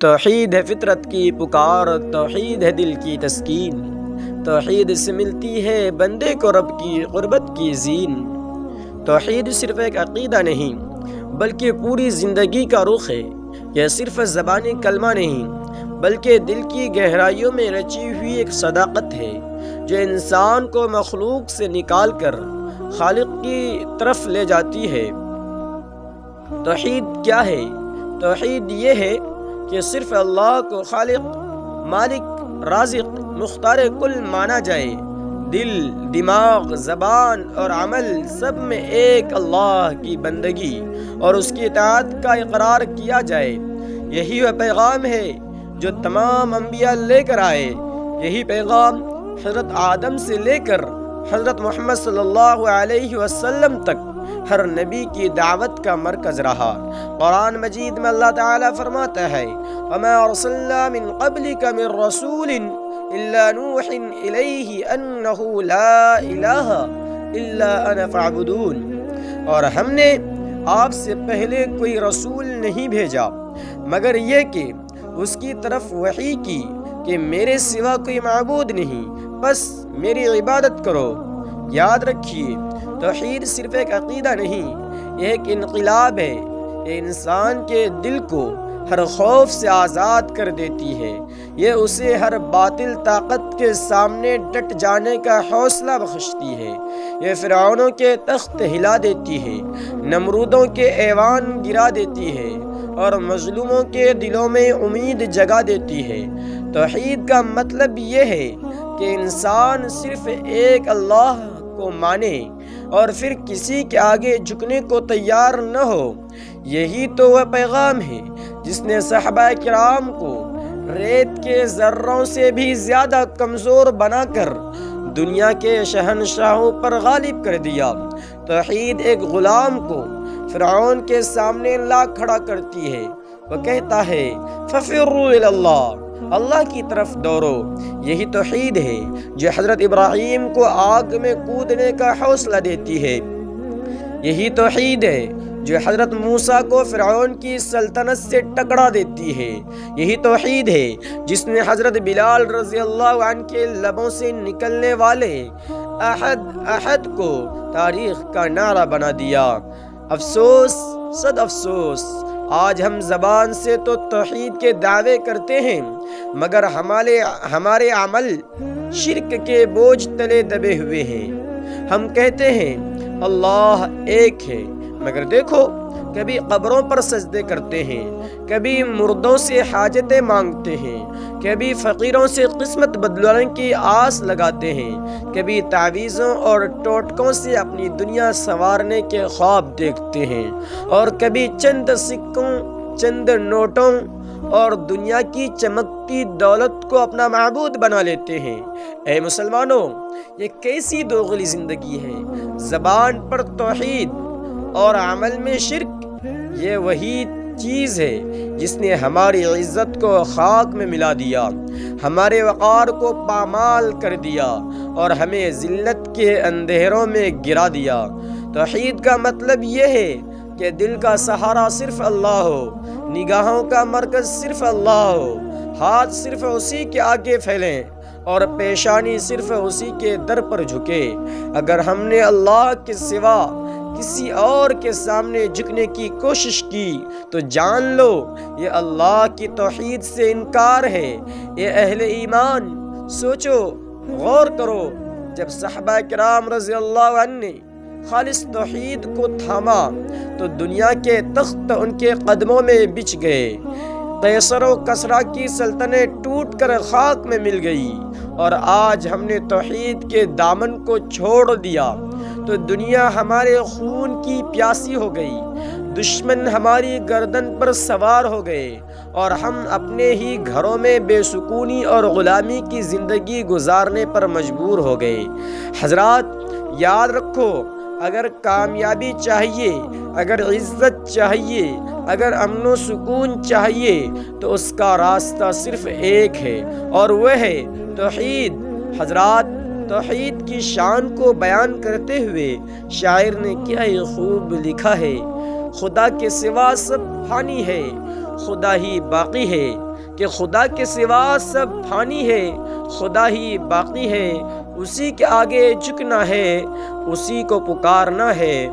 توحید ہے فطرت کی پکار، توحید ہے دل کی تسکین، توحید سے ملتی ہے بندے کو رب کی قربت کی زین۔ توحید صرف ایک عقیدہ نہیں بلکہ پوری زندگی کا رخ ہے۔ یہ صرف زبانی کلمہ نہیں بلکہ دل کی گہرائیوں میں رچی ہوئی ایک صداقت ہے جو انسان کو مخلوق سے نکال کر خالق کی طرف لے جاتی ہے۔ توحید کیا ہے؟ توحید یہ ہے کہ صرف اللہ کو خالق، مالک، رازق، مختار کل مانا جائے۔ دل، دماغ، زبان اور عمل سب میں ایک اللہ کی بندگی اور اس کی اطاعت کا اقرار کیا جائے۔ یہی وہ پیغام ہے جو تمام انبیاء لے کر آئے۔ یہی پیغام حضرت آدم سے لے کر حضرت محمد صلی اللہ علیہ وسلم تک ہر نبی کی دعوت کا مرکز رہا۔ قرآن مجید میں اللہ تعالیٰ فرماتا ہے وَمَا أَرْسَلْنَا مِن قَبْلِكَ مِن رَّسُولٍ إِلَّا نُوحِي إِلَيْهِ أَنَّهُ لَا إِلَٰهَ إِلَّا أَنَا فَاعْبُدُونِ، اور ہم نے آپ سے پہلے کوئی رسول نہیں بھیجا مگر یہ کہ اس کی طرف وحی کی کہ میرے سوا کوئی معبود نہیں، بس میری عبادت کرو۔ یاد رکھیے، توحید صرف ایک عقیدہ نہیں، یہ ایک انقلاب ہے۔ یہ انسان کے دل کو ہر خوف سے آزاد کر دیتی ہے۔ یہ اسے ہر باطل طاقت کے سامنے ڈٹ جانے کا حوصلہ بخشتی ہے۔ یہ فرعونوں کے تخت ہلا دیتی ہے، نمرودوں کے ایوان گرا دیتی ہے اور مظلوموں کے دلوں میں امید جگا دیتی ہے۔ توحید کا مطلب یہ ہے کہ انسان صرف ایک اللہ کو مانے اور پھر کسی کے آگے جھکنے کو تیار نہ ہو۔ یہی تو وہ پیغام ہے جس نے صحابہ کرام کو ریت کے ذروں سے بھی زیادہ کمزور بنا کر دنیا کے شہنشاہوں پر غالب کر دیا۔ توحید ایک غلام کو فرعون کے سامنے لا کھڑا کرتی ہے۔ وہ کہتا ہے فَفِرُّوا إِلَى اللَّهِ، اللہ کی طرف دوڑو۔ یہی توحید ہے جو حضرت ابراہیم کو آگ میں کودنے کا حوصلہ دیتی ہے۔ یہی توحید ہے جو حضرت موسیٰ کو فرعون کی سلطنت سے ٹکرا دیتی ہے۔ یہی توحید ہے جس نے حضرت بلال رضی اللہ عنہ کے لبوں سے نکلنے والے احد احد کو تاریخ کا نعرہ بنا دیا۔ افسوس، صد افسوس، آج ہم زبان سے تو توحید کے دعوے کرتے ہیں مگر ہمارے عمل شرک کے بوجھ تلے دبے ہوئے ہیں۔ ہم کہتے ہیں اللہ ایک ہے مگر دیکھو، کبھی قبروں پر سجدے کرتے ہیں، کبھی مردوں سے حاجتیں مانگتے ہیں، کبھی فقیروں سے قسمت بدلنے کی آس لگاتے ہیں، کبھی تعویذوں اور ٹوٹکوں سے اپنی دنیا سنوارنے کے خواب دیکھتے ہیں، اور کبھی چند سکوں، چند نوٹوں اور دنیا کی چمکتی دولت کو اپنا معبود بنا لیتے ہیں۔ اے مسلمانوں، یہ کیسی دوغلی زندگی ہے؟ زبان پر توحید اور عمل میں شرک، یہ وہی چیز ہے جس نے ہماری عزت کو خاک میں ملا دیا، ہمارے وقار کو پامال کر دیا اور ہمیں ذلت کے اندھیروں میں گرا دیا۔ توحید کا مطلب یہ ہے کہ دل کا سہارا صرف اللہ ہو، نگاہوں کا مرکز صرف اللہ ہو، ہاتھ صرف اسی کے آگے پھیلیں اور پیشانی صرف اسی کے در پر جھکے۔ اگر ہم نے اللہ کے سوا کسی اور کے سامنے جھکنے کی کوشش کی تو جان لو یہ اللہ کی توحید سے انکار ہے۔ اے اہل ایمان، سوچو، غور کرو، جب صحابہ کرام رضی اللہ عنہ نے خالص توحید کو تھاما تو دنیا کے تخت ان کے قدموں میں بچھ گئے۔ قیصر و کسریٰ کی سلطنت ٹوٹ کر خاک میں مل گئی، اور آج ہم نے توحید کے دامن کو چھوڑ دیا تو دنیا ہمارے خون کی پیاسی ہو گئی، دشمن ہماری گردن پر سوار ہو گئے، اور ہم اپنے ہی گھروں میں بے سکونی اور غلامی کی زندگی گزارنے پر مجبور ہو گئے۔ حضرات، یاد رکھو، اگر کامیابی چاہیے، اگر عزت چاہیے، اگر امن و سکون چاہیے تو اس کا راستہ صرف ایک ہے اور وہ ہے توحید۔ حضرات، توحید کی شان کو بیان کرتے ہوئے شاعر نے کیا ہی خوب لکھا ہے، خدا کے سوا سب فانی ہے، خدا ہی باقی ہے، کہ خدا کے سوا سب فانی ہے، خدا ہی باقی ہے، اسی کے آگے جھکنا ہے، اسی کو پکارنا ہے،